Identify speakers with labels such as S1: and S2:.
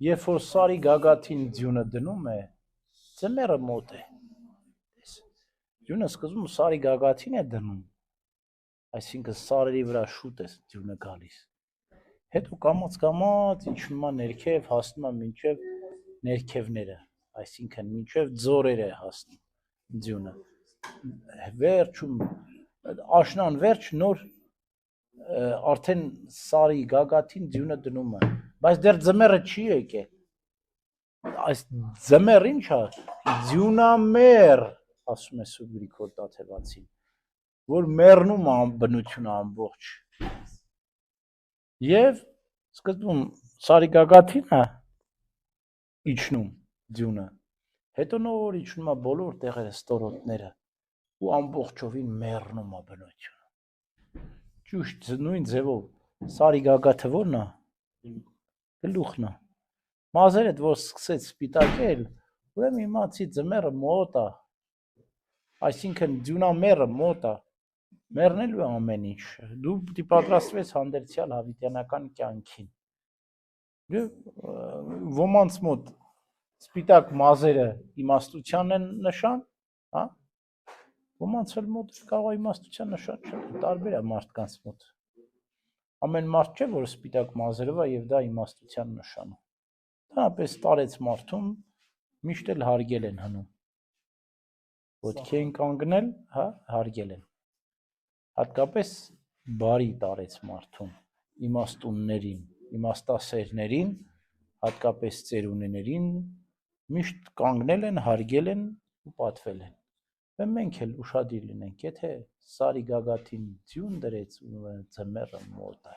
S1: երբ որ սարի գագաթին ձյունը դնում է, ձմեռը մոտ է։ Ձյունը սկզբում սարի գագաթին է դնում, այսինքն սարերի վրա շուտ է ձյունը գալիս։ Հետո կամաց իջնում է ներքև, հասնում է մինչև ներքևները, այսինքն մինչև ձորեր է հասնում ձյունը։ Վերջում աշնան վերջ նոր արդեն սարի գագաթին ձյունը դնում է, բայց դեռ ձմեռը չի եկել։ Այս ձմեռ ի՞նչ է, ձյունամեռ, ասում է Սուրբ Գրիգոր Տաթևացին, որ մեռնում է բնությունը ամբողջ։ Եվ սկզբում սարի գագաթին է իջնում ձյունը, հետո նոր իջնում է բոլոր տեղերը, ստորոտները, ու ամբողջովին մեռնում է բնությունը։ Ճիշտ նույն ձևով սարի գագաթը ո՞րն է, գլուխն է, մազերը որ սկսեց սպիտակել, ուրեմն իմացի ձմեռը մոտ է, այսինքն ձյունամեռը մոտ է, մեռնելու է ամեն ինչ, դու պիտի պատրաստվես հանդերձյալ հավիտյանական կյանքին։ Ոմանց մոտ սպիտակ մազերը իմաստության են նշան, հա, ոմանց էլ մոտ կարող է իմաստության նշան չլինի, տարբեր է մարդկանց մոտ։ Ամեն մարդ չէ, որ սպիտակ մազերով է եւ դա իմաստության նշան է։ Դրանպես տարեց մարդուն միշտ էլ հարգել են հնում։ Ոտքի են կանգնել, հա, հարգել են։ Հատկապես բարի տարեց մարդուն, իմաստուններին, իմաստասերներին, հատկապես ծերունիներին միշտ կանգնել են, հարգել են ու պատվել են։ Մենք էլ ուշադիր լինենք, եթե սարի գագաթին ձյուն դրեց, ուրեմն ձմեռը մոտ է։